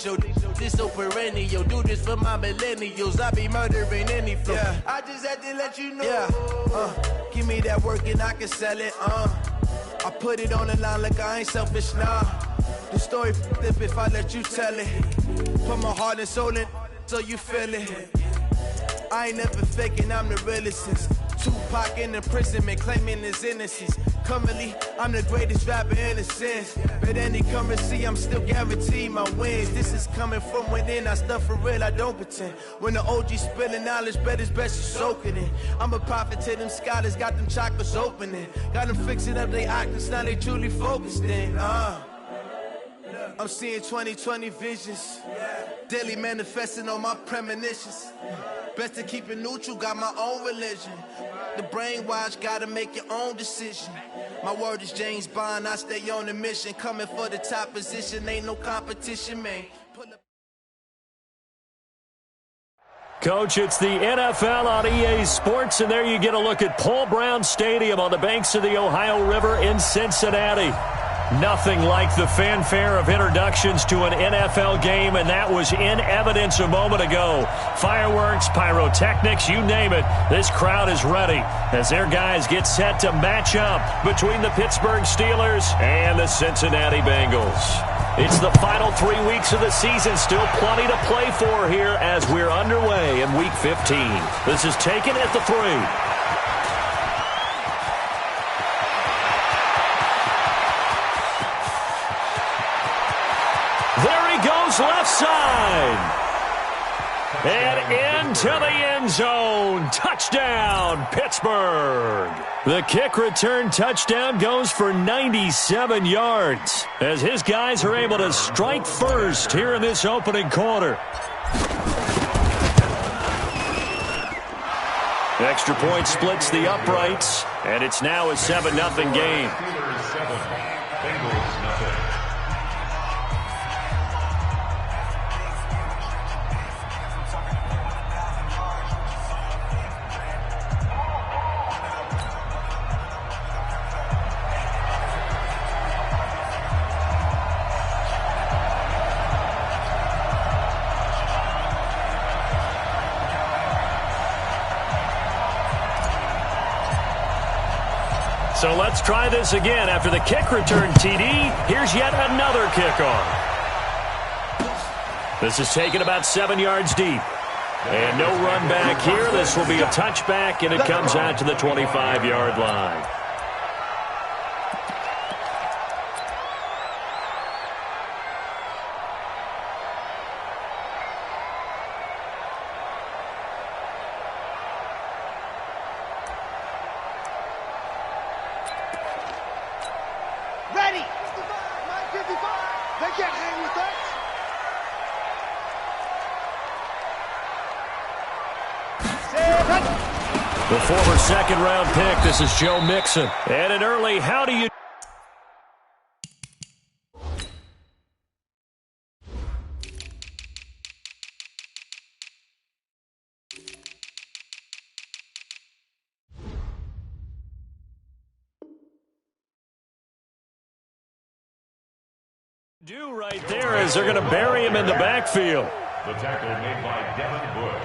show. This so perennial. Do this for my millennials. I be murdering any flow. Yeah. I just had to let you know. Yeah. Give me that work and I can sell it. I put it on the line like I ain't selfish, nah. The story flip if I let you tell it. Put my heart and soul in so you feel it. I ain't never faking, I'm the realest since Tupac in imprisonment, claiming his innocence. Currently, I'm the greatest rapper in a sense. But any currency, I'm still guaranteed my wins. This is coming from within, I stuff for real, I don't pretend. When the OG spilling knowledge, bet it's best you soak it in. I'm a prophet to them scholars, got them chakras opening. Got them fixing up they octaves, now they truly focused in. I'm seeing 2020 visions. Daily manifesting on my premonitions. Best to keep it neutral, got my own religion. The brainwash, gotta make your own decision. My word is James Bond, I stay on the mission. Coming for the top position, ain't no competition, man. Coach, it's the NFL on EA Sports, and there you get a look at Paul Brown Stadium on the banks of the Ohio River in Cincinnati. Nothing like the fanfare of introductions to an NFL game, and that was in evidence a moment ago. Fireworks, pyrotechnics, you name it. This crowd is ready as their guys get set to match up between the Pittsburgh Steelers and the Cincinnati Bengals. It's the final 3 weeks of the season. Still plenty to play for here as we're underway in Week 15. This is taken at the 3. Goes left side. And into the end zone. Touchdown, Pittsburgh. The kick return touchdown goes for 97 yards as his guys are able to strike first here in this opening quarter. Extra point splits the uprights, and it's now a 7-0 game. Bengals nothing. So let's try this again. After the kick return TD, here's yet another kickoff. This is taken about 7 yards deep. And no run back here. This will be a touchback, and it comes out to the 25-yard line. The former second-round pick, this is Joe Mixon. And an early, how do you do right there is they're going to bury him in the backfield. The tackle made by Devin Bush.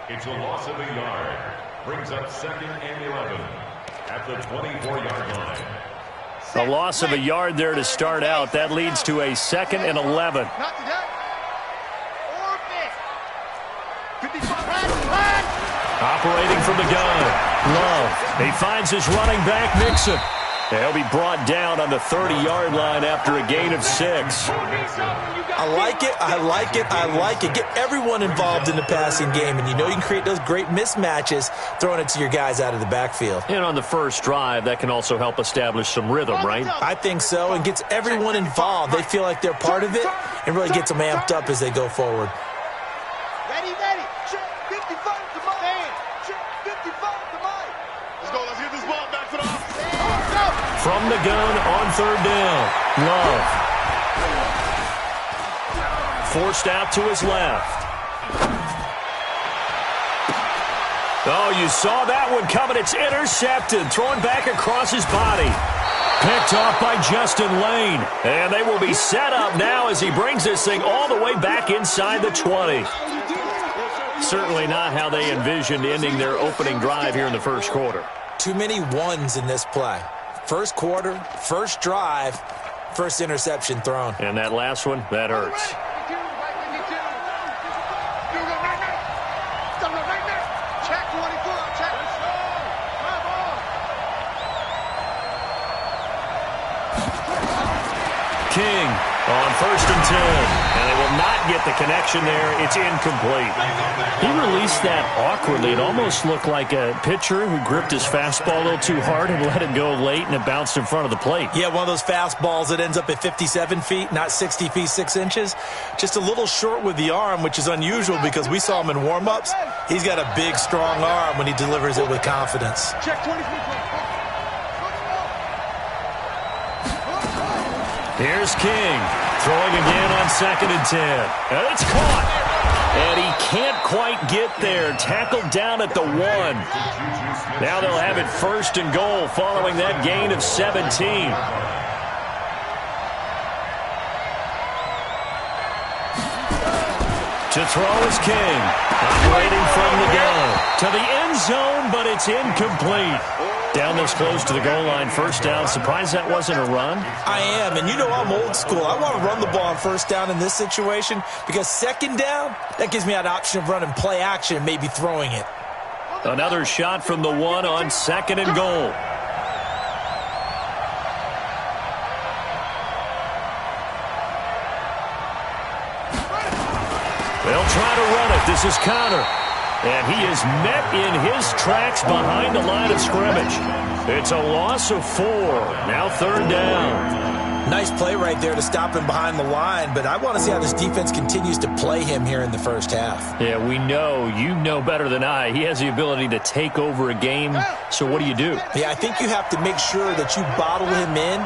It's a loss of a yard. Brings up 2nd and 11 at the 24-yard line. A loss of a yard there to start out. That leads to a 2nd and 11. Operating from the gun. Love. He finds his running back, Mixon. He'll be brought down on the 30-yard line after a gain of 6. I like it. I like it. I like it. Get everyone involved in the passing game, and you know you can create those great mismatches throwing it to your guys out of the backfield. And on the first drive, that can also help establish some rhythm, right? I think so, and gets everyone involved. They feel like they're part of it and really gets them amped up as they go forward. Ready. Check 55 to Mike. Check 55 to Mike. Let's go. Let's get this ball back to the offense. From the gun on 3rd down. Love. Forced out to his left. Oh, you saw that one coming. It's intercepted. Thrown back across his body. Picked off by Justin Lane. And they will be set up now as he brings this thing all the way back inside the 20. Certainly not how they envisioned ending their opening drive here in the first quarter. Too many ones in this play. First quarter, first drive, first interception thrown. And that last one, that hurts. King on 1st and 10. And they will not get the connection there. It's incomplete. He released that awkwardly. It almost looked like a pitcher who gripped his fastball a little too hard and let it go late, and it bounced in front of the plate. Yeah, one of those fastballs that ends up at 57 feet, not 60 feet, 6 inches. Just a little short with the arm, which is unusual because we saw him in warm-ups. He's got a big, strong arm when he delivers it with confidence. Check 20 feet. Here's King, throwing again on 2nd and 10. And it's caught. And he can't quite get there. Tackled down at the 1. Now they'll have it 1st and goal following that gain of 17. To throw is King. Operating from the gun. To the end zone, but it's incomplete. Down this close to the goal line, 1st down. Surprised that wasn't a run? I am, and you know I'm old school. I want to run the ball on 1st down in this situation because 2nd down, that gives me that option of running play action and maybe throwing it. Another shot from the 1 on 2nd and goal. They'll try to run it. This is Connor. And he is met in his tracks behind the line of scrimmage. It's a loss of 4. Now 3rd down. Nice play right there to stop him behind the line, but I want to see how this defense continues to play him here in the first half. Yeah, we know. You know better than I. He has the ability to take over a game. So what do you do? Yeah, I think you have to make sure that you bottle him in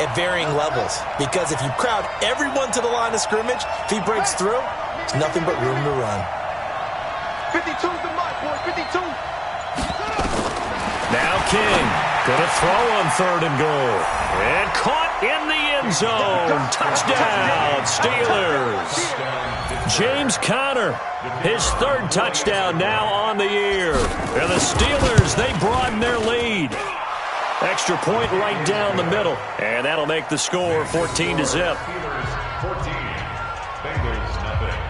at varying levels. Because if you crowd everyone to the line of scrimmage, if he breaks through, it's nothing but room to run. 52's the mark, boy. 52. Now King going to throw on 3rd and goal. And caught in the end zone. Touchdown, Steelers. James Conner, his 3rd touchdown now on the year. And the Steelers, they broaden their lead. Extra point right down the middle. And that'll make the score 14-0. Steelers 14, Bengals nothing.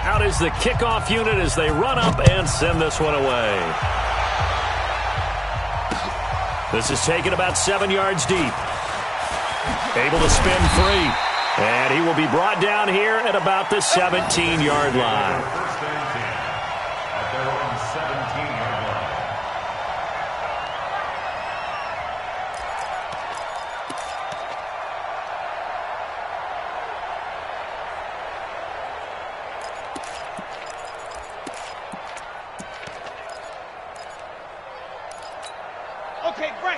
Out is the kickoff unit as they run up and send this one away. This is taken about 7 yards deep. Able to spin free. And he will be brought down here at about the 17-yard line. 1st and 10 at their own 17-yard line.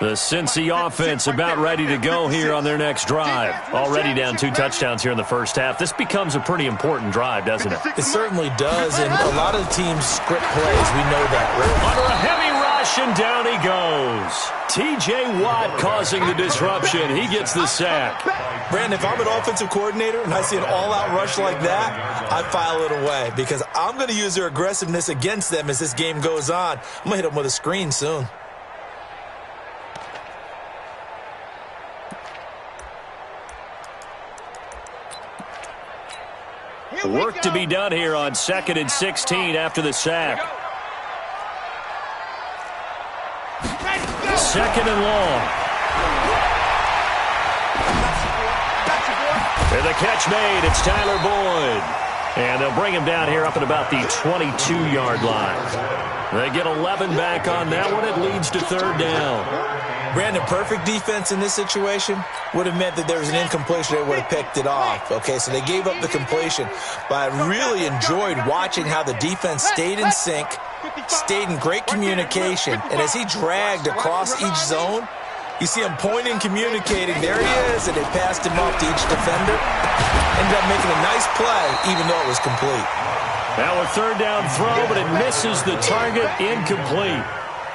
The Cincy offense about ready to go here on their next drive. Already down 2 touchdowns here in the first half. This becomes a pretty important drive, doesn't it? It certainly does, and a lot of teams script plays. We know that, right? Under a heavy rush, and down he goes. T.J. Watt causing the disruption. He gets the sack. Brandon, if I'm an offensive coordinator and I see an all-out rush like that, I file it away because I'm going to use their aggressiveness against them as this game goes on. I'm going to hit them with a screen soon. Work to be done here on 2nd and 16 after the sack. 2nd and long. And the catch made. It's Tyler Boyd. And they'll bring him down here up at about the 22-yard line. They get 11 back on that one. It leads to 3rd down. Brandon, perfect defense in this situation would have meant that there was an incompletion. They would have picked it off. Okay, so they gave up the completion. But I really enjoyed watching how the defense stayed in sync, stayed in great communication. And as he dragged across each zone, You see him pointing, communicating. There he is, and they passed him off to each defender. Ended up making a nice play, even though it was complete. Now a third down throw, but it misses the target, incomplete.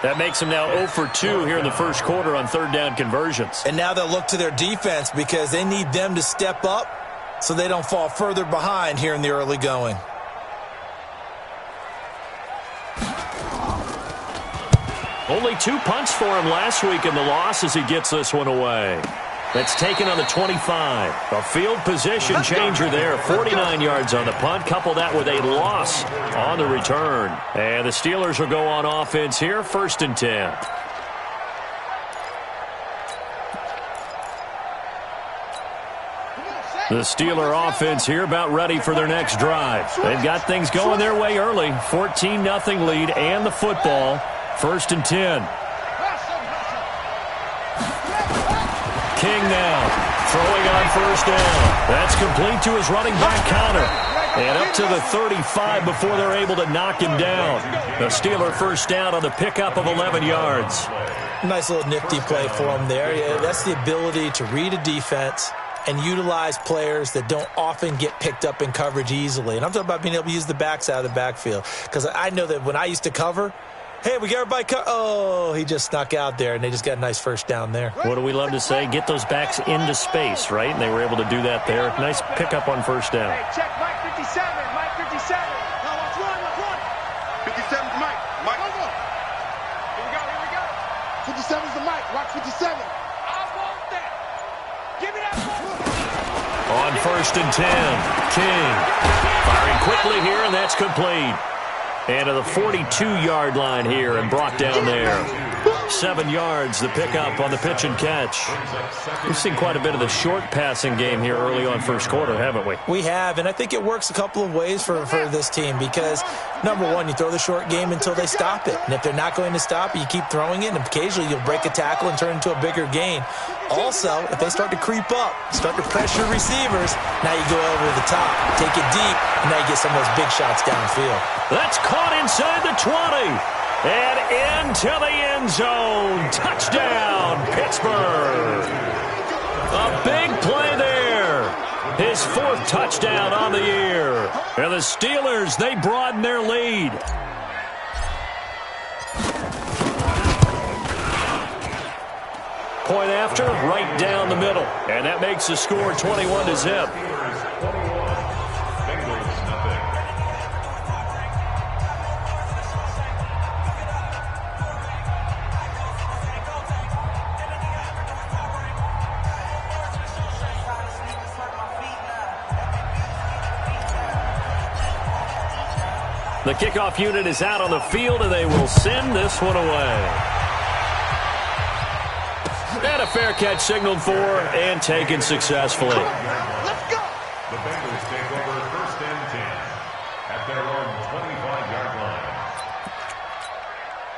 That makes them now 0 for 2 here in the first quarter on third down conversions. And now they'll look to their defense because they need them to step up so they don't fall further behind here in the early going. Only 2 punts for him last week in the loss as he gets this one away. That's taken on the 25. A field position changer there. 49 yards on the punt. Couple that with a loss on the return. And the Steelers will go on offense here. 1st and 10. The Steeler offense here about ready for their next drive. They've got things going their way early. 14-0 lead and the football. 1st and 10. King now throwing on 1st down. That's complete to his running back Connor. And up to the 35 before they're able to knock him down. The Steeler 1st down on the pickup of 11 yards. Nice little nifty play for him there. Yeah, that's the ability to read a defense and utilize players that don't often get picked up in coverage easily. And I'm talking about being able to use the backside of the backfield. Because I know that when I used to cover, hey, we got everybody oh, he just snuck out there, and they just got a nice 1st down there. What do we love to say? Get those backs into space, right? And they were able to do that there. Nice pickup on 1st down. Hey, check Mike 57. Mike 57. No, watch one. 57's Mike. Mike. Go. Here we go. 57's the Mike. Watch 57. I want that. Give me that ball. On 1st and 10, King firing quickly here, and that's complete. And to the 42-yard line here and brought down there. 7 yards, the pickup on the pitch and catch. We've seen quite a bit of the short passing game here early on 1st quarter, haven't we? We have, and I think it works a couple of ways for this team because, number one, you throw the short game until they stop it. And if they're not going to stop it, you keep throwing it, and occasionally you'll break a tackle and turn it into a bigger gain. Also, if they start to creep up, start to pressure receivers, now you go over the top, take it deep, and now you get some of those big shots downfield. That's caught inside the 20. And into the end zone. Touchdown, Pittsburgh. A big play there. His 4th touchdown on the year. And the Steelers, they broaden their lead. Point after, right down the middle. And that makes the score 21-0. The kickoff unit is out on the field, and they will send this one away. And a fair catch signaled for and taken successfully. Let's go. The Bengals take over 1st and 10 at their own 25-yard line.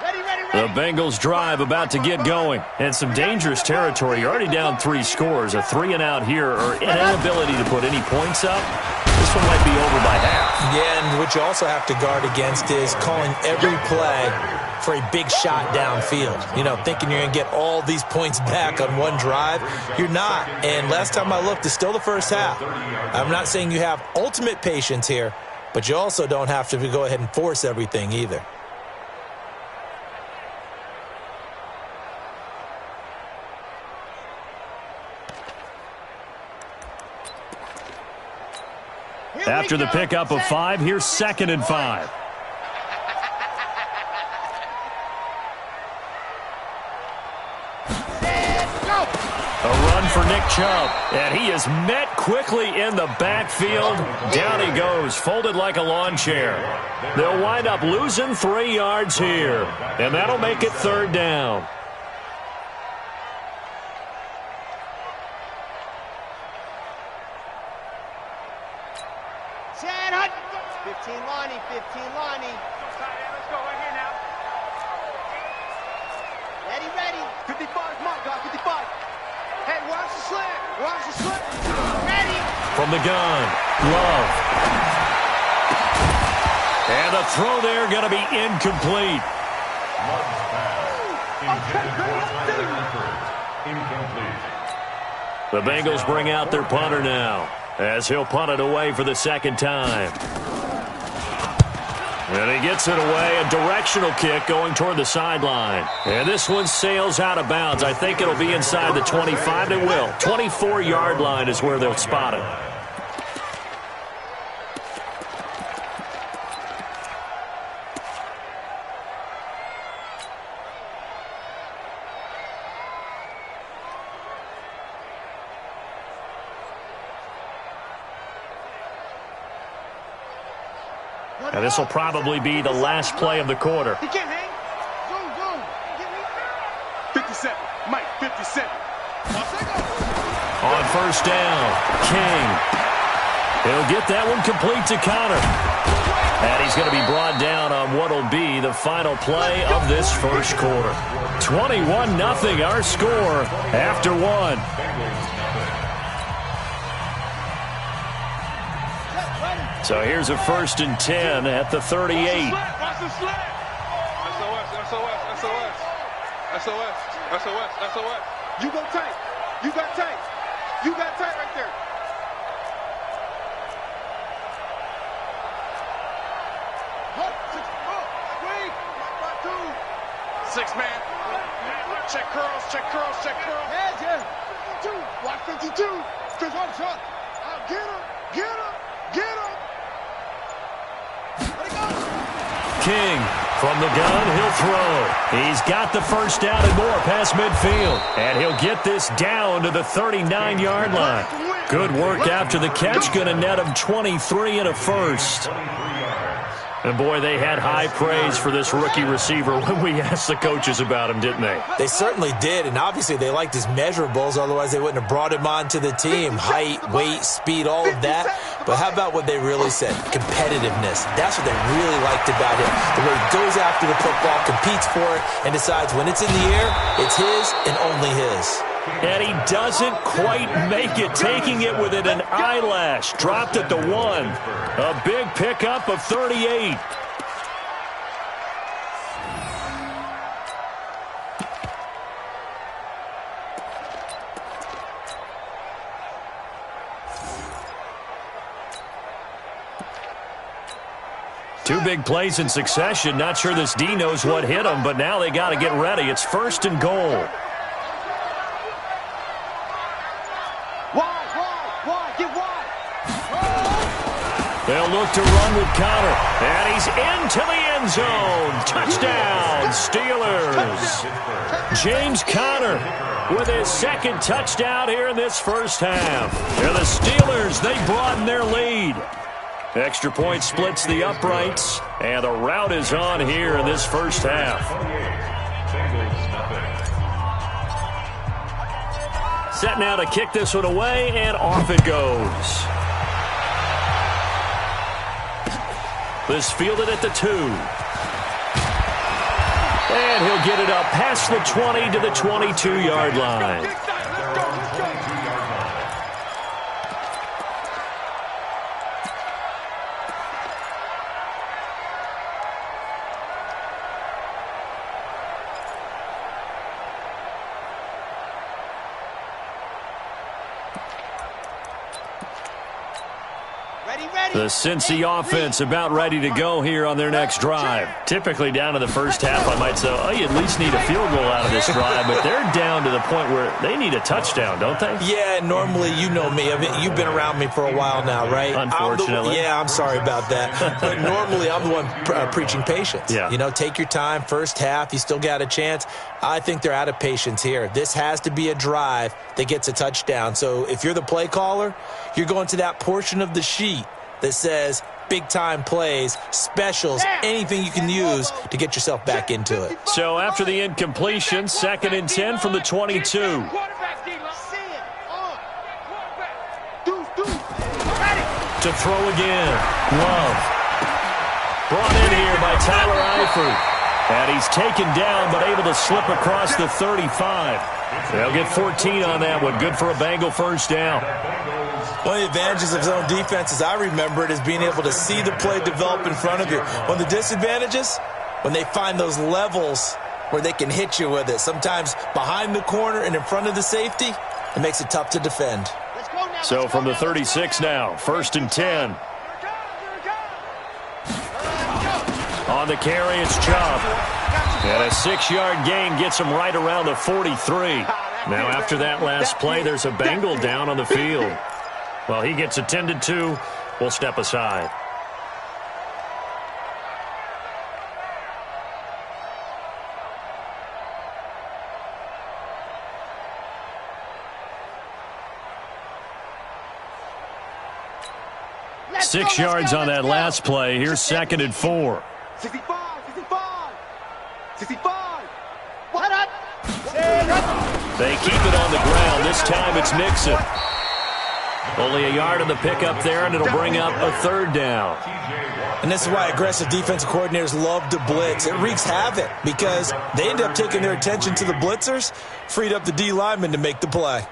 Ready. The Bengals drive about to get going. And some dangerous territory. You're already down 3 scores. A 3-and-out here or inability to put any points up. This one might be over by half. Yeah, and what you also have to guard against is calling every play for a big shot downfield. You know, thinking you're going to get all these points back on one drive. You're not. And last time I looked, it's still the first half. I'm not saying you have ultimate patience here, but you also don't have to go ahead and force everything either. After the pickup of 5, here's 2nd and 5. A run for Nick Chubb, and he is met quickly in the backfield. Down he goes, folded like a lawn chair. They'll wind up losing 3 yards here, and that'll make it 3rd down. Chad Hunt. 15 Lonnie. Let's go right here now. Ready. 55, Mark, 55. Hey, watch the slant. Ready. From the gun, Love. And the throw there going to be incomplete. incomplete. The Bengals bring out their punter now, as he'll punt it away for the second time. And he gets it away, a directional kick going toward the sideline. And this one sails out of bounds. I think it'll be inside the 25. It will. 24-yard line is where they'll spot it. And this will probably be the last play of the quarter. He can't hang. Zoom. 57. Mike, 57. On first down, King. He'll get that one complete to Connor. And he's going to be brought down on what will be the final play of this first quarter. 21-0 our score after one. So here's a 1st and 10 at the 38. SOS. You go tight. You got tight. You got tight right there. Six man. Check curls. Heads, yeah. Watch 52. Stretch on shot. Get him. King from the gun, he'll throw. He's got the first down and more past midfield. And he'll get this down to the 39-yard line. Good work after the catch. Going to net him 23 and a first. And, boy, they had high praise for this rookie receiver when we asked the coaches about him, didn't they? They certainly did, and obviously they liked his measurables. Otherwise, they wouldn't have brought him onto the team. Height, weight, speed, all of that. But how about what they really said? Competitiveness. That's what they really liked about him. The way he goes after the football, competes for it, and decides when it's in the air, it's his and only his. And he doesn't quite make it, taking it within an eyelash. Dropped at the 1. A big pickup of 38. Two big plays in succession. Not sure this D knows what hit him, but now they got to get ready. It's 1st and goal. They'll look to run with Connor. And he's into the end zone. Touchdown, Steelers. James Conner with his second touchdown here in this first half. And the Steelers, they broaden their lead. Extra point splits the uprights. And the rout is on here in this first half. Set now to kick this one away, and off it goes. This fielded at the 2. And he'll get it up past the 20 to the 22-yard line. The Cincy offense about ready to go here on their next drive. Typically down to the first half, I might say, oh, you at least need a field goal out of this drive, but they're down to the point where they need a touchdown, don't they? Yeah, normally, you know me. I mean, you've been around me for a while now, right? Unfortunately. I'm sorry about that. But normally, I'm the one preaching patience. Yeah. You know, take your time. First half, you still got a chance. I think they're out of patience here. This has to be a drive that gets a touchdown. So if you're the play caller, you're going to that portion of the sheet that says big-time plays, specials, anything you can use to get yourself back into it. So after the incompletion, 2nd and 10 from the 22. To throw again. Love. Brought in here by Tyler Eifert. And he's taken down but able to slip across the 35. They'll get 14 on that one. Good for a Bengal first down. One of the advantages of zone defense, as I remember it, is being able to see the play develop in front of you. One of the disadvantages, when they find those levels where they can hit you with it. Sometimes behind the corner and in front of the safety, it makes it tough to defend. So from the 36 now, 1st and 10. On the carry, it's Chubb. And a 6-yard gain gets him right around the 43. Now after that last play, there's a Bengal down on the field. Well, he gets attended to. We'll step aside. Six yards on that last play. Here's 2nd and 4. 65, 65, 65. What up? They keep it on the ground. This time it's Mixon. Only a yard on the pickup there, and it'll bring up a 3rd down. And this is why aggressive defensive coordinators love to blitz. It wreaks havoc because they end up taking their attention to the blitzers, freed up the D lineman to make the play.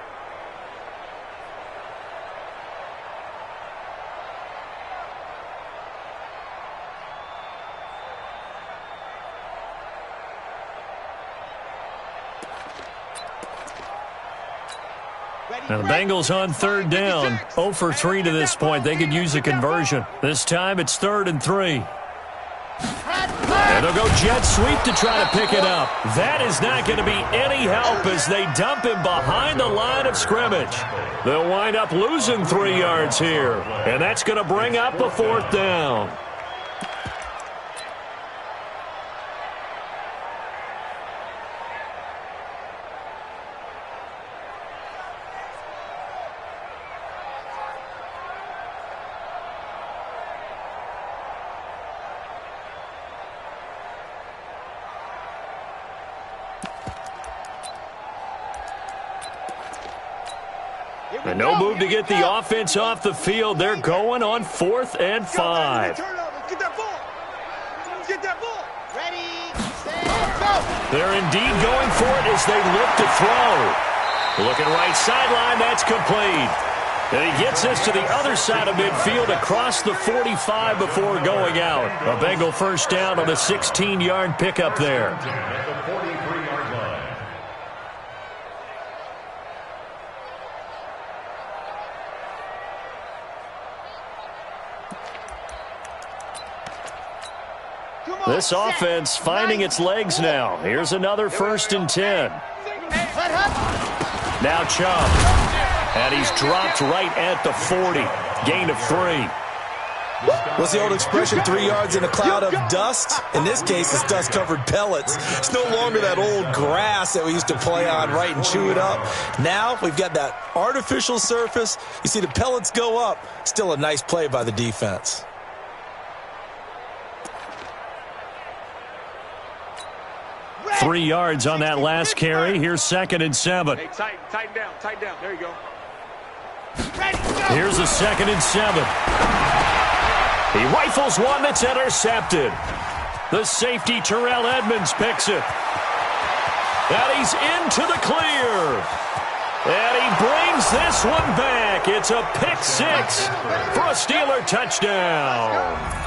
Now the Bengals on 3rd down. 0 for 3 to this point. They could use a conversion. This time it's 3rd and 3. And they'll go jet sweep to try to pick it up. That is not going to be any help as they dump him behind the line of scrimmage. They'll wind up losing 3 yards here. And that's going to bring up a 4th down. And no move to get the offense off the field. They're going on 4th and 5. Get that ball. Get that ball. Ready, set, go. They're indeed going for it as they look to throw. Looking right sideline, that's complete. And he gets this to the other side of midfield across the 45 before going out. A Bengal 1st down on a 16-yard pickup there. At the 43-yard line. This offense finding its legs now. Here's another 1st and 10. Now Chubb. And he's dropped right at the 40. Gain of 3. What's the old expression, 3 yards in a cloud of dust? In this case, it's dust-covered pellets. It's no longer that old grass that we used to play on, right, and chew it up. Now we've got that artificial surface. You see the pellets go up. Still a nice play by the defense. Three yards on that last carry. Here's 2nd and 7. Hey, tighten down. There you go. Here's a 2nd and 7. He rifles one that's intercepted. The safety, Terrell Edmonds, picks it. And he's into the clear. And he brings this one back. It's a pick 6 for a Steeler touchdown.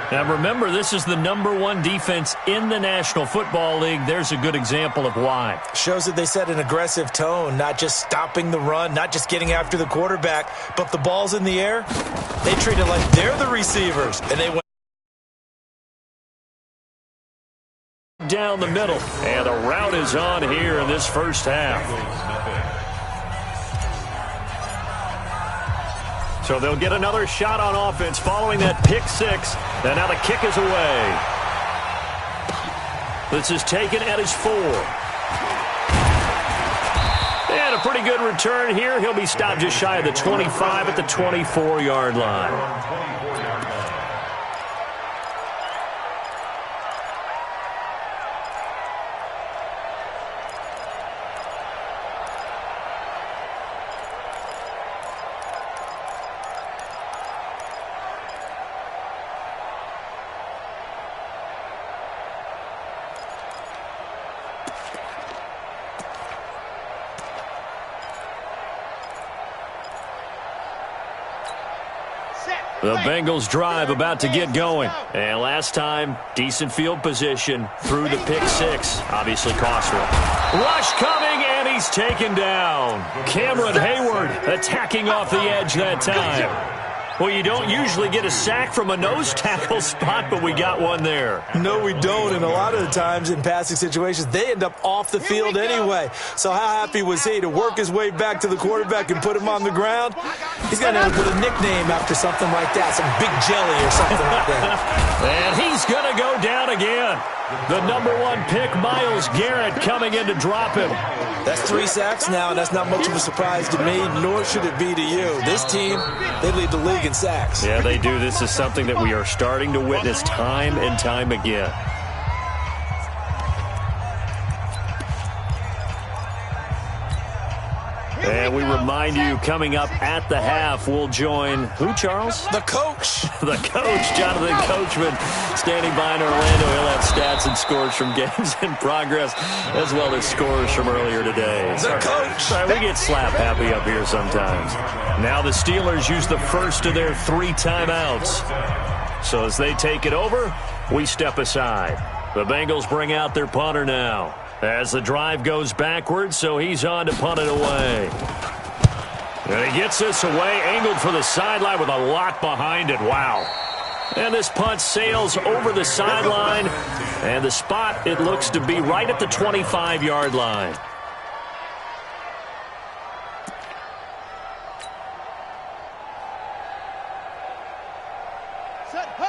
Now remember, this is the #1 defense in the National Football League. There's a good example of why. Shows that they set an aggressive tone, not just stopping the run, not just getting after the quarterback, but the ball's in the air. They treat it like they're the receivers, and they went down the middle. And the route is on here in this first half. So they'll get another shot on offense following that pick 6. And now the kick is away. This is taken at his 4. And a pretty good return here. He'll be stopped just shy of the 25 at the 24-yard line. The Bengals drive about to get going. And last time, decent field position through the pick six. Obviously costly. Rush coming, and he's taken down. Cameron Hayward attacking off the edge that time. Well, you don't usually get a sack from a nose tackle spot, but we got one there. No, we don't, and a lot of the times in passing situations, they end up off the field anyway. So how happy was he to work his way back to the quarterback and put him on the ground? He's going to have to put a nickname after something like that, some Big Jelly or something like that. And he's going to go down again. The number 1 pick, Myles Garrett, coming in to drop him. That's 3 sacks now, and that's not much of a surprise to me, nor should it be to you. This team, they lead the league in sacks. Yeah, they do. This is something that we are starting to witness time and time again. And we remind you, coming up at the half, we'll join who, Charles? The coach. The coach, Jonathan Coachman, standing by in Orlando. He'll have stats and scores from games in progress, as well as scores from earlier today. The coach. Sorry, we get slap happy up here sometimes. Now the Steelers use the first of their 3 timeouts. So as they take it over, we step aside. The Bengals bring out their punter now. As the drive goes backwards, so he's on to punt it away. And he gets this away, angled for the sideline with a lot behind it. Wow. And this punt sails over the sideline, and the spot, it looks to be right at the 25-yard line.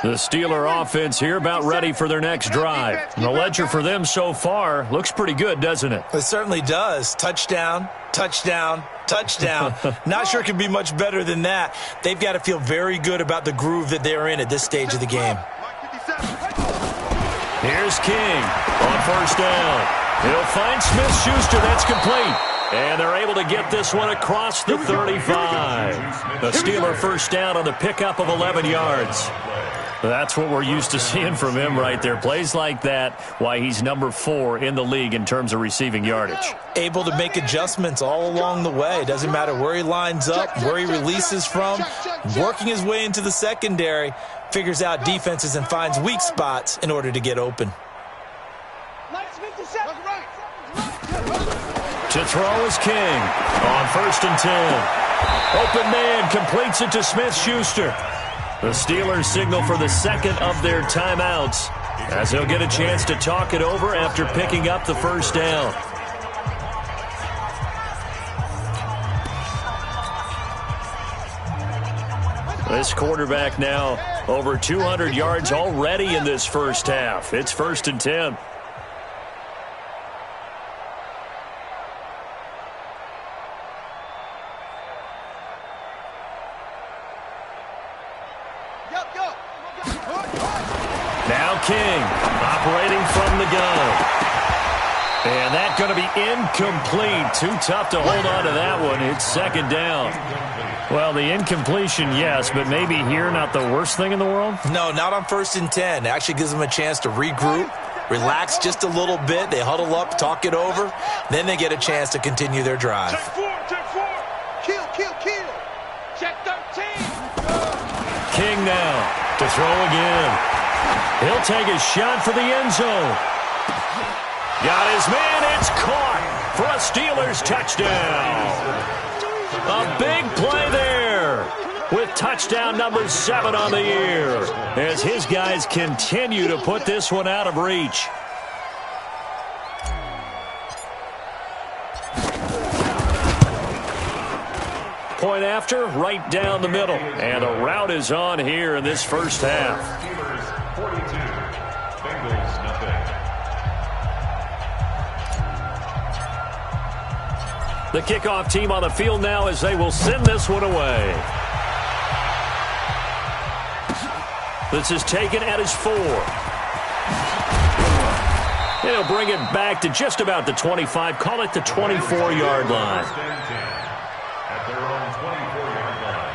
The Steeler offense here about ready for their next drive. And the ledger for them so far looks pretty good, doesn't it? It certainly does. Touchdown, touchdown, touchdown. Not sure it can be much better than that. They've got to feel very good about the groove that they're in at this stage of the game. Here's King on first down. He'll find Smith-Schuster. That's complete. And they're able to get this one across the 35. The Steeler first down on the pickup of 11 yards. That's what we're used to seeing from him right there. Plays like that, why he's number 4 in the league in terms of receiving yardage. Able to make adjustments all along the way. Doesn't matter where he lines up, where he releases from. Working his way into the secondary, figures out defenses and finds weak spots in order to get open. To throw is King on first and 10. Open man completes it to Smith-Schuster. The Steelers signal for the second of their timeouts as they'll get a chance to talk it over after picking up the first down. This quarterback now over 200 yards already in this first half. It's first and 10. Now King operating from the gun. And that's going to be incomplete. Too tough to hold on to that one. It's second down. Well, the incompletion, yes, but maybe here not the worst thing in the world? No, not on first and 10. It actually gives them a chance to regroup, relax just a little bit. They huddle up, talk it over. Then they get a chance to continue their drive. Check 4, check 4. Kill, kill, kill. Check 13. King now to throw again. He'll take a shot for the end zone. Got his man. It's caught for a Steelers touchdown. A big play there with touchdown number 7 on the year as his guys continue to put this one out of reach. Point after, right down the middle. And the route is on here in this first half. Steelers 42, Bengals nothing. The kickoff team on the field now as they will send this one away. This is taken at his 4. He'll bring it back to just about the 25. Call it the 24-yard line. At their own 24-yard line.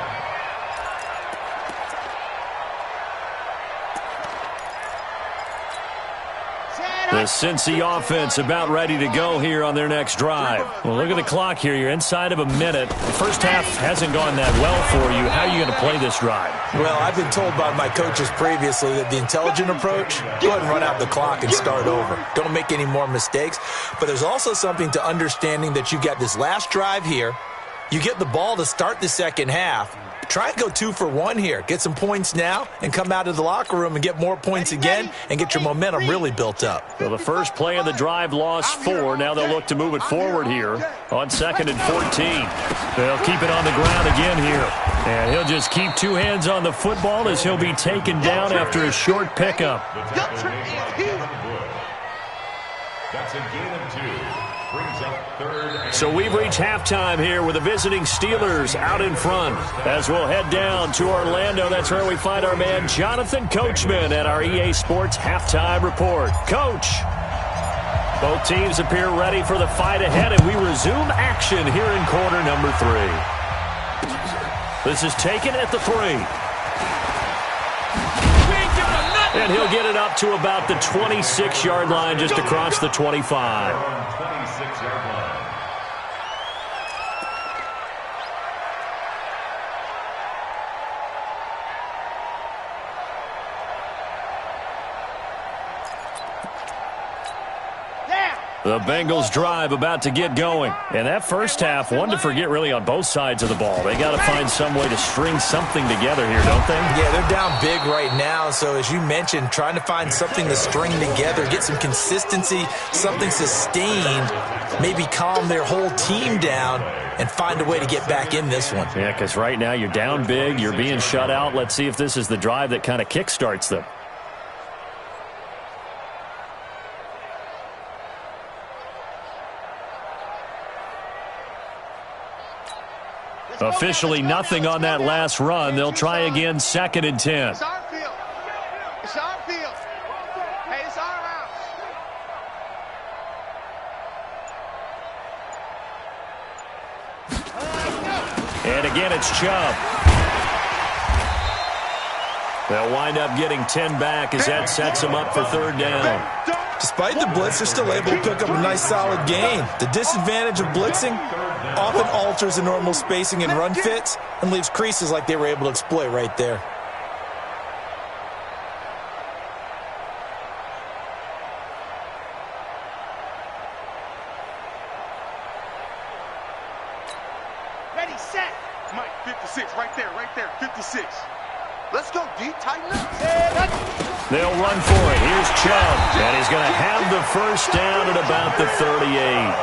Set The Cincy offense about ready to go here on their next drive. Well, look at the clock here. You're inside of a minute. The first half hasn't gone that well for you. How are you going to play this drive? Well, I've been told by my coaches previously that the intelligent approach, go ahead and run out the clock and start over. Don't make any more mistakes. But there's also something to understanding that you've got this last drive here. You get the ball to start the second half. Try and go 2 for 1 here. Get some points now and come out of the locker room and get more points again and get your momentum really built up. Well, the first play of the drive lost 4. Now they'll look to move it forward here on 2nd and 14. They'll keep it on the ground again here. And he'll just keep 2 hands on the football as he'll be taken down after a short pickup. That's a gain of 2. Brings up 3rd. So we've reached halftime here with the visiting Steelers out in front. As we'll head down to Orlando, that's where we find our man Jonathan Coachman at our EA Sports Halftime Report. Coach, both teams appear ready for the fight ahead, and we resume action here in quarter number 3. This is taken at the 3. And he'll get it up to about the 26-yard line, just across the 25. 26-yard line. The Bengals drive about to get going. And that first half, one to forget really on both sides of the ball. They got to find some way to string something together here, don't they? Yeah, they're down big right now. So as you mentioned, trying to find something to string together, get some consistency, something sustained, maybe calm their whole team down and find a way to get back in this one. Yeah, because right now you're down big, you're being shut out. Let's see if this is the drive that kind of kickstarts them. Officially nothing on that last run. They'll try again, 2nd and 10. It's our field. It's our field. Hey, it's our house. And again, it's Chubb. They'll wind up getting 10 back as that sets them up for 3rd down. Despite the blitz, they're still able to pick up a nice solid gain. The disadvantage of blitzing often alters the normal spacing and run fits and leaves creases like they were able to exploit right there. Ready, set. Mike, 56, right there, 56. Let's go, D, tighten up. They'll run for it. Here's Chubb, and he's going to have the first down at about the 38.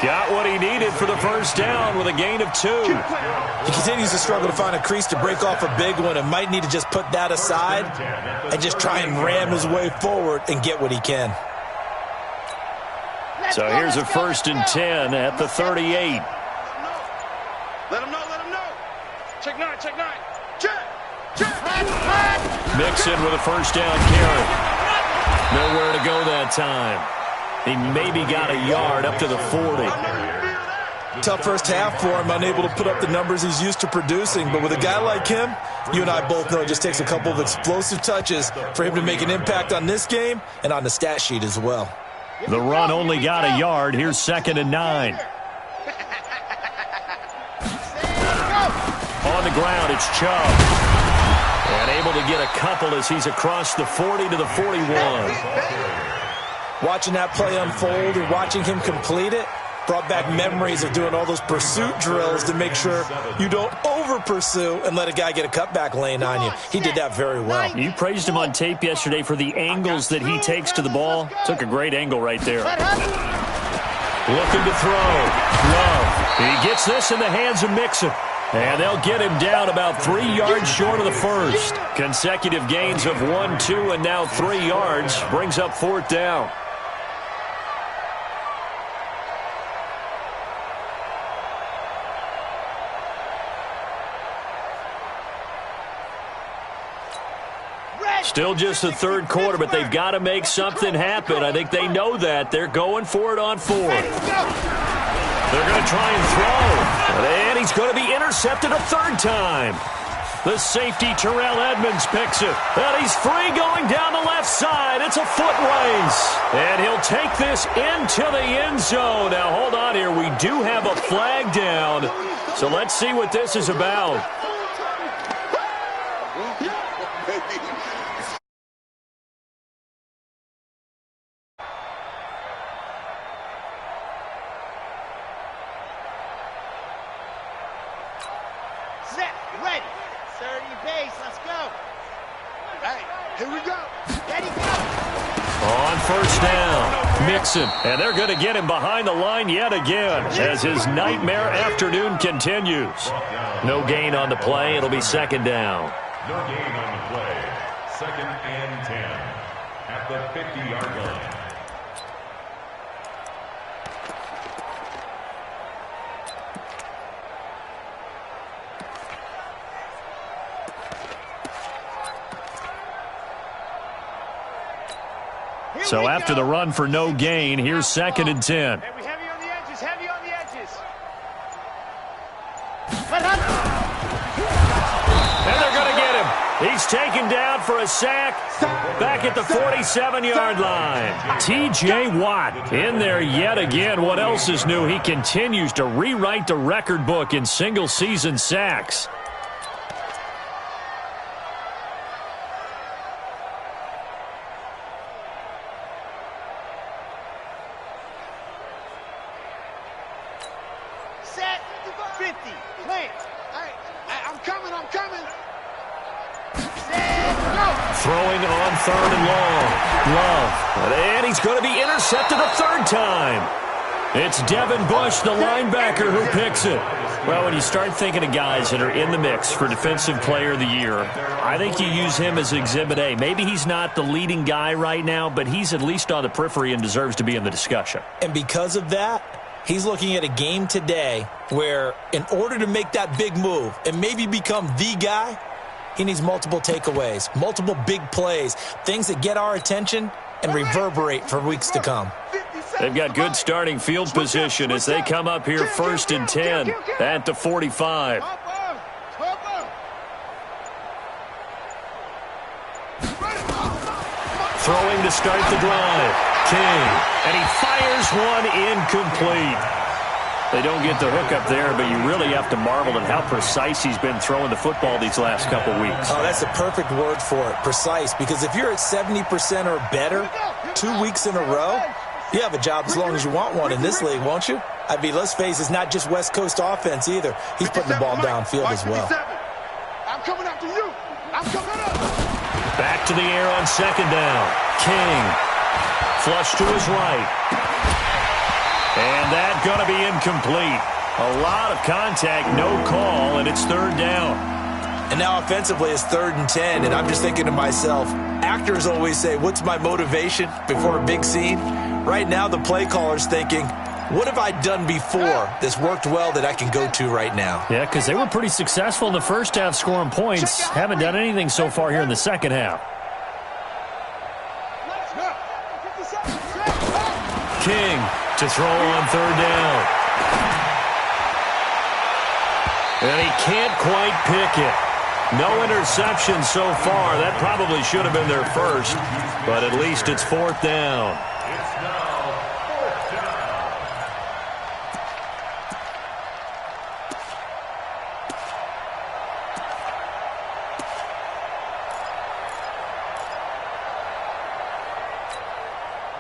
Got what he needed for the first down with a gain of 2. He continues to struggle to find a crease to break off a big one and might need to just put that aside and just try and ram his way forward and get what he can. So here's a 1st and 10 at the 38. Let him know. Check 9. Check. Mixon with a first down carry. Nowhere to go that time. He maybe got a yard up to the 40. Tough first half for him, unable to put up the numbers he's used to producing. But with a guy like him, you and I both know it just takes a couple of explosive touches for him to make an impact on this game and on the stat sheet as well. The run only got a yard. Here's 2nd and 9. On the ground, it's Chubb. And able to get a couple as he's across the 40 to the 41. Watching that play unfold and watching him complete it brought back memories of doing all those pursuit drills to make sure you don't over-pursue and let a guy get a cutback lane on you. He did that very well. You praised him on tape yesterday for the angles that he takes to the ball. Took a great angle right there. Looking to throw. Love. He gets this in the hands of Mixon. And they'll get him down about 3 yards short of the first. Consecutive gains of 1, 2, and now 3 yards. Brings up 4th down. Still just the 3rd quarter, but they've got to make something happen. I think they know that. They're going for it on 4th. They're going to try and throw. And he's going to be intercepted a 3rd time. The safety, Terrell Edmonds, picks it. And he's free going down the left side. It's a foot race. And he'll take this into the end zone. Now, hold on here. We do have a flag down. So let's see what this is about. Set, ready. 30 base, let's go. Hey, here we go. Ready, go. On first down, Mixon. And they're going to get him behind the line yet again as his nightmare afternoon continues. No gain on the play. It'll be second down. No gain on the play. Second and 10 at the 50-yard line. So after the run for no gain, here's second and 10. Hey, we heavy on the edges, heavy on the edges. And they're going to get him. He's taken down for a sack back at the 47-yard line. T.J. Watt in there yet again. What else is new? He continues to rewrite the record book in single-season sacks. Set, 50, plant. Hey, I'm coming. Set, go. Throwing on third and long. Love. And he's going to be intercepted a third time. It's Devin Bush, the linebacker, who picks it. Well, when you start thinking of guys that are in the mix for Defensive Player of the Year, I think you use him as Exhibit A. Maybe he's not the leading guy right now, but he's at least on the periphery and deserves to be in the discussion. And because of that, he's looking at a game today where in order to make that big move and maybe become the guy, he needs multiple takeaways, multiple big plays, things that get our attention and reverberate for weeks to come. They've got good starting field position as they come up here first and 10 at the 45. Throwing to start the drive. King. And he fires one incomplete. They don't get the hook up there, but you really have to marvel at how precise he's been throwing the football these last couple weeks. Oh, that's a perfect word for it, precise, because if you're at 70% or better 2 weeks in a row, you have a job as long as you want one in this league, won't you? I mean, let's face it, it's not just West Coast offense either. He's putting the ball downfield as well. I'm coming after you. I'm coming up. Back to the air on second down. King. Flush to his right. And that's going to be incomplete. A lot of contact, no call, and it's third down. And now offensively it's 3rd and 10, and I'm just thinking to myself, actors always say, what's my motivation before a big scene? Right now the play caller's thinking, what have I done before that's worked well that I can go to right now? Yeah, because they were pretty successful in the first half scoring points. Haven't done anything so far here in the second half. King to throw on third down. And he can't quite pick it. No interception so far. That probably should have been their first, but at least it's fourth down. It's now fourth down.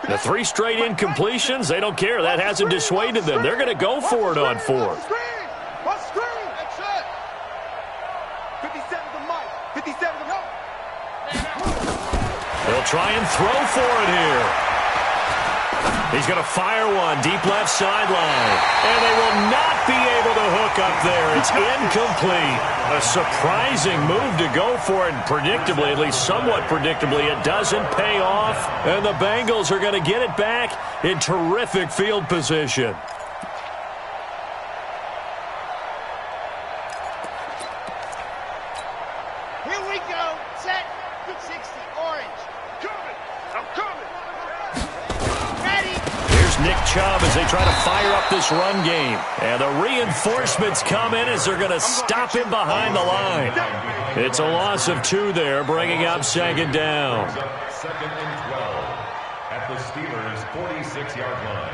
The 3 straight incompletions, they don't care. That hasn't dissuaded them. They're going to go for it on fourth. What's screen? That's it. 57 to Mike. 57 to Mike. They'll try and throw for it here. He's going to fire one deep left sideline. And they will not be able to hook up there. It's incomplete. A surprising move to go for it. Predictably, at least somewhat predictably, it doesn't pay off. And the Bengals are going to get it back in terrific field position. Here we go. Set. 60. Orange. Coming. I'm coming. Ready. Here's Nick Chubb as they try to fire up this run game. And the reinforcements come in as they're going to stop him behind the line. It's a loss of 2 there, bringing up second down. Second and 12 at the Steelers' 46-yard line.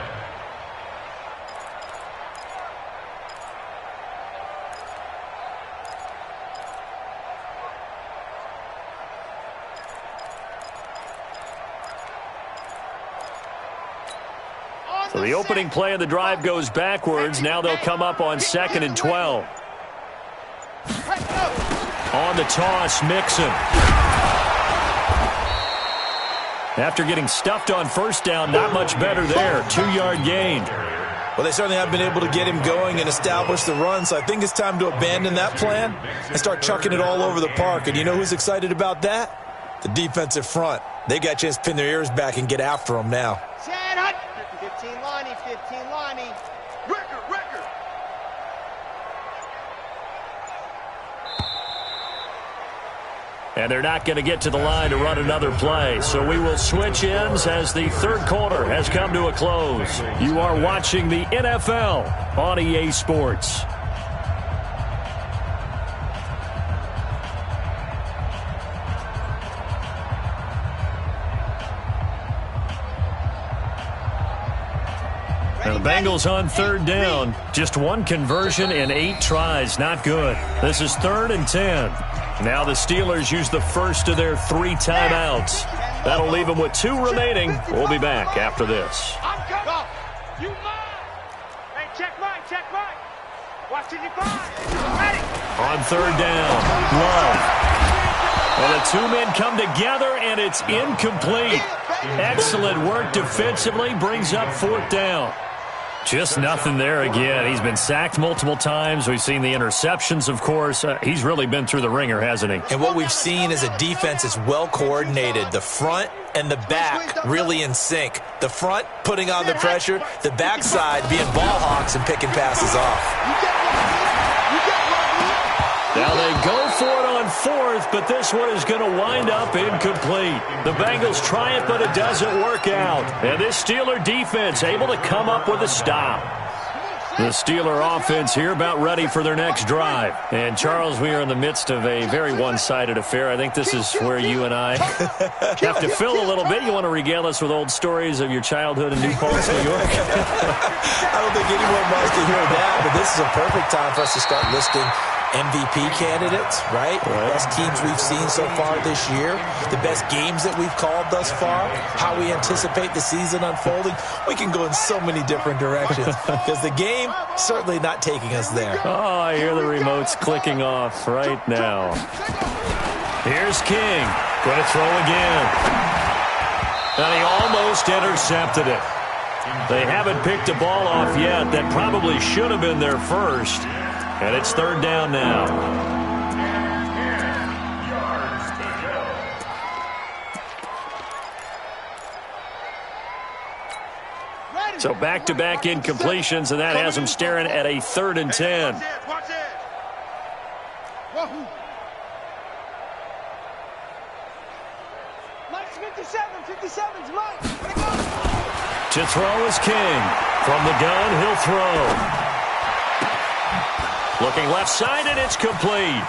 So the opening play of the drive goes backwards. Now they'll come up on second and 12. On the toss, Mixon. After getting stuffed on first down, not much better there. 2-yard gain. Well, they certainly have been able to get him going and establish the run, so I think it's time to abandon that plan and start chucking it all over the park. And you know who's excited about that? The defensive front. They got a chance to pin their ears back and get after him now. 15 Lonnie, 15 Lonnie. Record. And they're not going to get to the line to run another play. So we will switch ends as the third quarter has come to a close. You are watching the NFL on EA Sports. Now the Bengals on third down. Just 1 conversion in 8 tries. Not good. This is 3rd and 10. Now the Steelers use the first of their 3 timeouts. That'll leave them with 2 remaining. We'll be back after this. You mine. Hey, check mine. Watch it, you ready. On third down, Love. And the 2 men come together, and it's incomplete. Excellent work defensively. Brings up 4th down. Just nothing there again. He's been sacked multiple times. We've seen the interceptions, of course. He's really been through the ringer, hasn't he? And what we've seen is a defense that's well coordinated. The front and the back really in sync. The front putting on the pressure, the backside being ball hawks and picking passes off. Now they go for it on 4th, but this one is going to wind up incomplete. The Bengals try it, but it doesn't work out. And this Steeler defense able to come up with a stop. The Steeler offense here about ready for their next drive. And, Charles, we are in the midst of a very one-sided affair. I think this is where you and I have to fill a little bit. You want to regale us with old stories of your childhood in New Paltz, New York? I don't think anyone wants to hear that, but this is a perfect time for us to start listing MVP candidates, right? The best teams we've seen so far this year, the best games that we've called thus far, how we anticipate the season unfolding. We can go in so many different directions because the game certainly not taking us there. Oh, I hear the remotes clicking off right now. Here's King. Going to throw again. And he almost intercepted it. They haven't picked a ball off yet. That probably should have been their first. And it's 3rd down now. So back-to-back incompletions, and that has them staring at a 3rd and 10. Mike's 57's Mike. To throw is King. From the gun, he'll throw. Looking left side, and it's complete.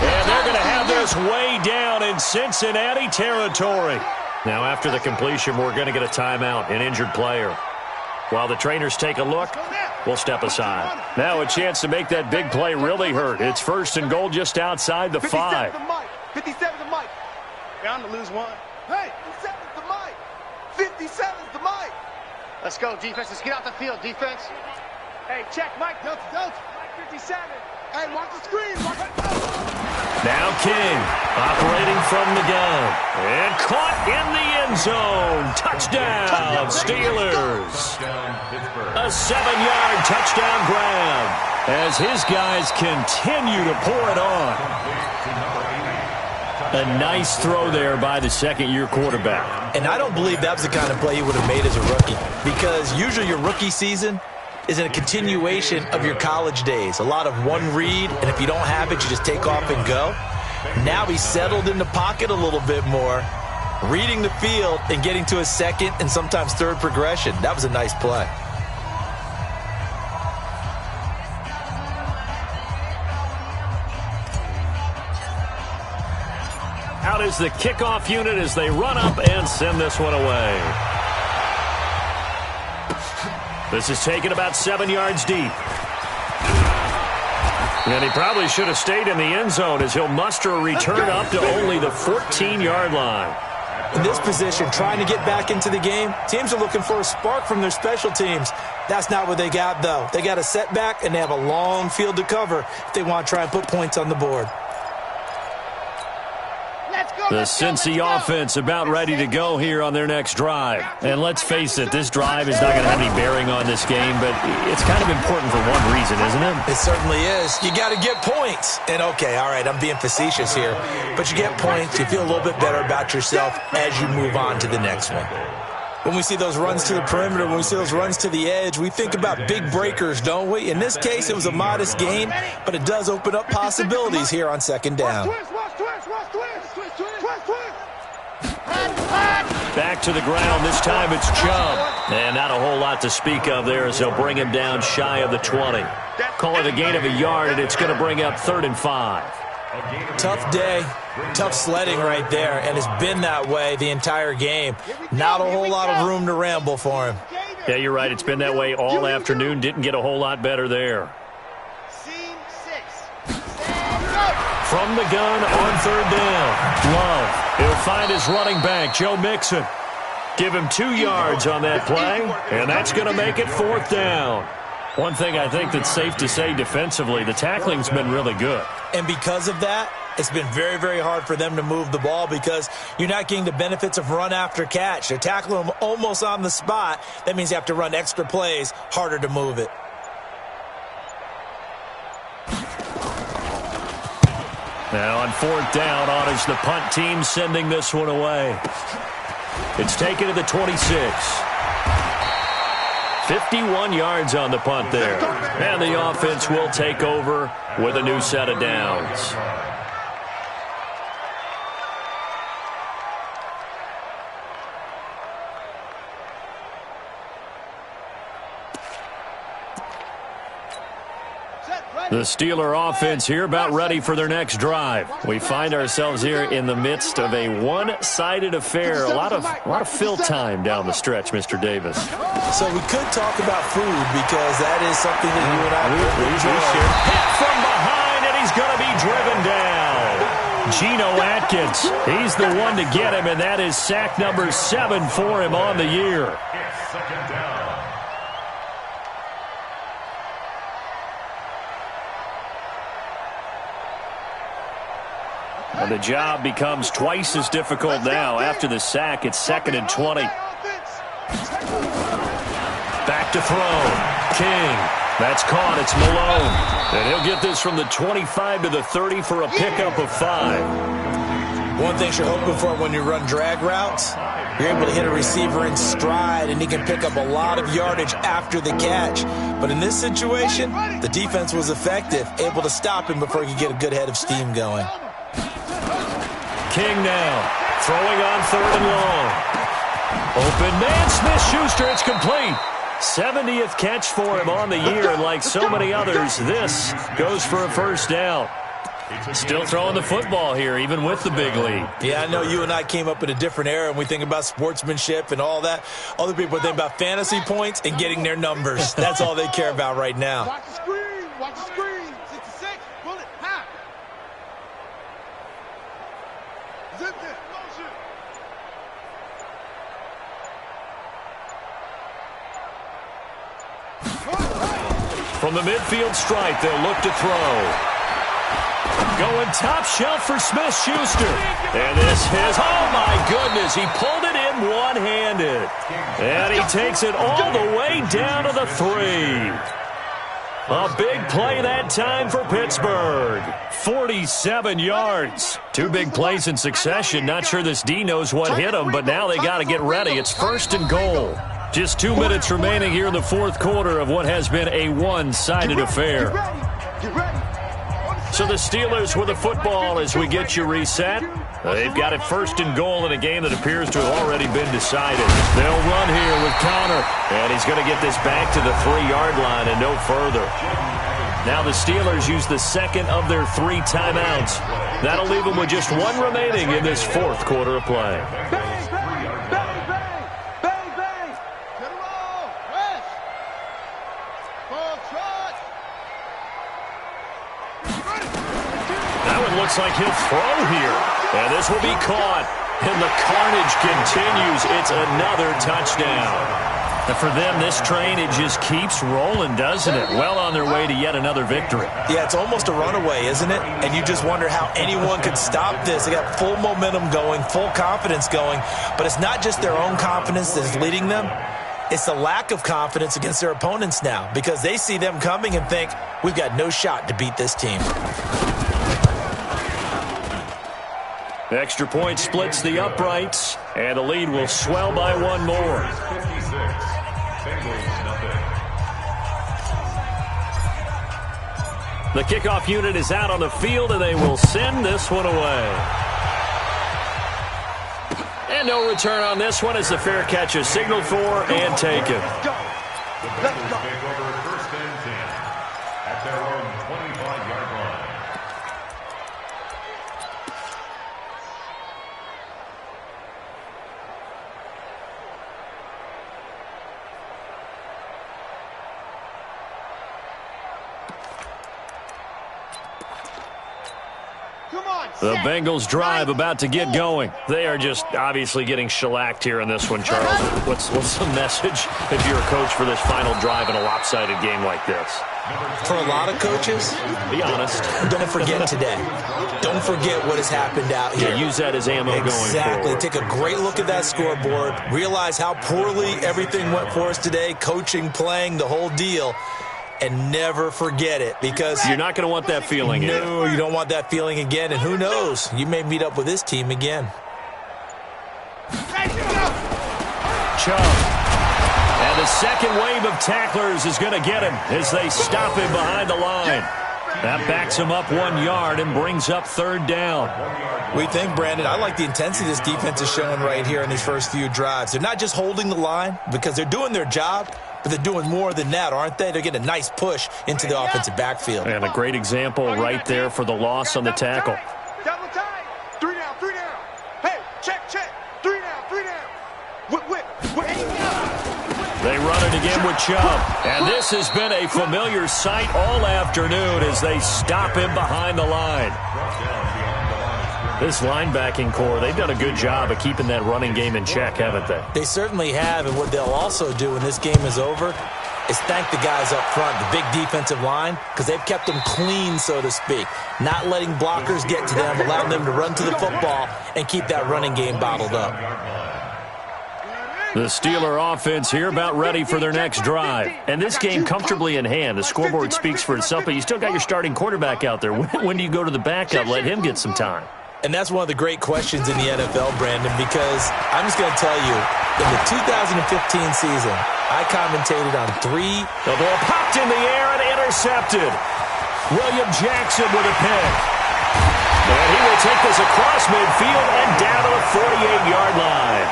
And they're going to have this way down in Cincinnati territory. Now, after the completion, we're going to get a timeout, an injured player. While the trainers take a look, we'll step aside. Now a chance to make that big play really hurt. It's 1st and goal just outside the 5. 57's the Mike. Bound to lose one. Hey, 57's the Mike. 57's the Mike. Let's go, defense. Let's get out the field, defense. Hey, check, Mike. Don't. Mike 57. Hey, watch the screen. Now King, operating from the gun. And caught in the end zone. Touchdown, Steelers. A 7-yard touchdown grab as his guys continue to pour it on. A nice throw there by the second-year quarterback. And I don't believe that was the kind of play he would have made as a rookie, because usually your rookie season is a continuation of your college days. A lot of one read, and if you don't have it, you just take off and go. Now he's settled in the pocket a little bit more, reading the field and getting to a second and sometimes third progression. That was a nice play. Out is the kickoff unit as they run up and send this one away. This is taken about 7 yards deep. And he probably should have stayed in the end zone as he'll muster a return up to only the 14-yard line. In this position, trying to get back into the game, teams are looking for a spark from their special teams. That's not what they got, though. They got a setback, and they have a long field to cover if they want to try and put points on the board. The Cincy offense about ready to go here on their next drive. And let's face it, this drive is not going to have any bearing on this game, but it's kind of important for one reason, isn't it? It certainly is. You got to get points. And, okay, all right, I'm being facetious here, but you get points, you feel a little bit better about yourself as you move on to the next one. When we see those runs to the perimeter, when we see those runs to the edge, we think about big breakers, don't we? In this case, it was a modest gain, but it does open up possibilities here on second down. Back to the ground. This time it's Chubb. And not a whole lot to speak of there as they'll bring him down shy of the 20. Call it a gain of a yard, and it's going to bring up 3rd and 5. Tough day, tough sledding right there, and it's been that way the entire game. Not a whole lot of room to ramble for him. Yeah, you're right. It's been that way all afternoon. Didn't get a whole lot better there. From the gun on 3rd down. Love. He'll find his running back, Joe Mixon. Give him 2 yards on that play, and that's going to make it 4th down. One thing I think that's safe to say defensively, the tackling's been really good. And because of that, it's been very, very hard for them to move the ball because you're not getting the benefits of run after catch. They're tackling them almost on the spot. That means you have to run extra plays, harder to move it. Now on 4th down, on is the punt team sending this one away. It's taken to the 26. 51 yards on the punt there. And the offense will take over with a new set of downs. The Steeler offense here about ready for their next drive. We find ourselves here in the midst of a one-sided affair. A lot of fill time down the stretch, Mr. Davis. So we could talk about food because that is something that you and I we share. Hit from behind, and he's going to be driven down. Geno Atkins, he's the one to get him, and that is sack number 7 for him on the year. It's 2nd down. And the job becomes twice as difficult now. After the sack, it's 2nd and 20. Back to throw. King. That's caught. It's Malone. And he'll get this from the 25 to the 30 for a pickup of 5. One thing you're hoping for when you run drag routes, you're able to hit a receiver in stride, and he can pick up a lot of yardage after the catch. But in this situation, the defense was effective, able to stop him before he could get a good head of steam going. King now, throwing on 3rd and long. Open man, Smith-Schuster, it's complete. 70th catch for him on the year, and like so many others, this goes for a 1st down. Still throwing the football here, even with the big lead. Yeah, I know you and I came up in a different era, and we think about sportsmanship and all that. Other people think about fantasy points and getting their numbers. That's all they care about right now. Watch the screen. Watch the screen. 66. Bullet. Half. Zip it. Motion. From the midfield stripe, they'll look to throw. Going top shelf for Smith-Schuster. And this is, oh my goodness, he pulled it in one-handed. And he takes it all the way down to the 3. A big play that time for Pittsburgh. 47 yards. 2 big plays in succession. Not sure this D knows what hit him, but now they got to get ready. It's 1st and goal. Just 2 minutes remaining here in the 4th quarter of what has been a one-sided affair. So the Steelers with the football as we get you reset. They've got it first and goal in a game that appears to have already been decided. They'll run here with Connor, and he's going to get this back to the 3-yard line and no further. Now the Steelers use the second of their 3 timeouts. That'll leave them with just 1 remaining in this 4th quarter of play. Now it looks like he'll throw here. And this will be caught. And the carnage continues. It's another touchdown. And for them, this train, it just keeps rolling, doesn't it? Well on their way to yet another victory. Yeah, it's almost a runaway, isn't it? And you just wonder how anyone could stop this. They got full momentum going, full confidence going. But it's not just their own confidence that's leading them. It's the lack of confidence against their opponents now because they see them coming and think, we've got no shot to beat this team. The extra point splits the uprights, and the lead will swell by 1 more. The kickoff unit is out on the field, and they will send this one away. And no return on this one as the fair catch is signaled for and taken. Let's go. First and 10 at their own 25-yard line. The Bengals drive about to get going. They are just obviously getting shellacked here in this one, Charles. What's the message if you're a coach for this final drive in a lopsided game like this? For a lot of coaches, be honest. Don't forget today. Don't forget what has happened out here. Yeah, use that as ammo going forward. Exactly. Take a great look at that scoreboard. Realize how poorly everything went for us today. Coaching, playing, the whole deal. And never forget it because you're not going to want that feeling again. No, you don't want that feeling again. And who knows? You may meet up with this team again. Chubb. And the second wave of tacklers is going to get him as they stop him behind the line. That backs him up 1 yard and brings up 3rd down. We think, Brandon, I like the intensity this defense is showing right here in these first few drives. They're not just holding the line because they're doing their job, but they're doing more than that, aren't they? They're getting a nice push into the offensive backfield. And a great example right there for the loss on the tackle. Double time. 3 down, 3 down. Hey, check. 3 down, 3 down. They run it again with Chubb. And this has been a familiar sight all afternoon as they stop him behind the line. This linebacking core, they've done a good job of keeping that running game in check, haven't they? They certainly have, and what they'll also do when this game is over is thank the guys up front, the big defensive line, because they've kept them clean, so to speak, not letting blockers get to them, allowing them to run to the football and keep that running game bottled up. The Steeler offense here about ready for their next drive. And this game comfortably in hand. The scoreboard speaks for itself, but you still got your starting quarterback out there. When do you go to the backup? Let him get some time. And that's one of the great questions in the NFL, Brandon, because I'm just going to tell you, in the 2015 season, I commentated on 3. The ball popped in the air and intercepted. William Jackson with a pick. And he will take this across midfield and down to the 48-yard line.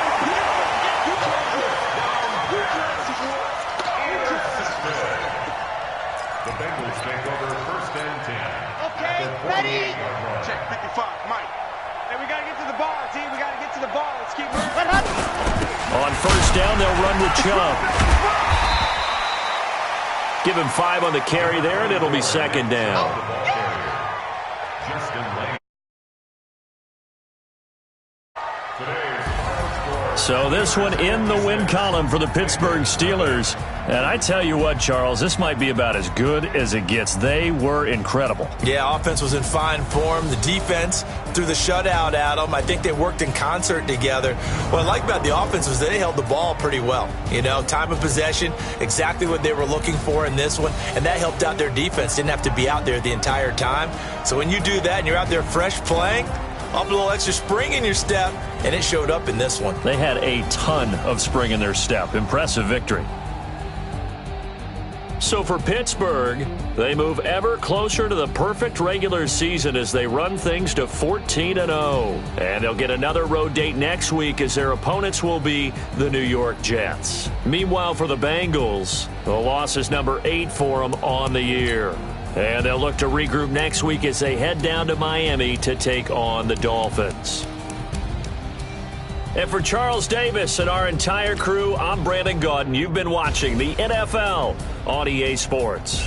The Bengals take over first and 10. Okay, ready? Check 55, Mike. Hey, we got to get to the ball, team. We got to get to the ball. Let's keep moving. On first down, they'll run with Chubb. Give him 5 on the carry there, and it'll be 2nd down. So this one in the win column for the Pittsburgh Steelers. And I tell you what, Charles, this might be about as good as it gets. They were incredible. Yeah, offense was in fine form. The defense threw the shutout at them. I think they worked in concert together. What I like about the offense was they held the ball pretty well. You know, time of possession, exactly what they were looking for in this one. And that helped out their defense. Didn't have to be out there the entire time. So when you do that and you're out there fresh playing, up a little extra spring in your step, and it showed up in this one. They had a ton of spring in their step. Impressive victory. So for Pittsburgh, they move ever closer to the perfect regular season as they run things to 14-0. And they'll get another road date next week as their opponents will be the New York Jets. Meanwhile, for the Bengals, the loss is number 8 for them on the year. And they'll look to regroup next week as they head down to Miami to take on the Dolphins. And for Charles Davis and our entire crew, I'm Brandon Gaudin. You've been watching the NFL on EA Sports.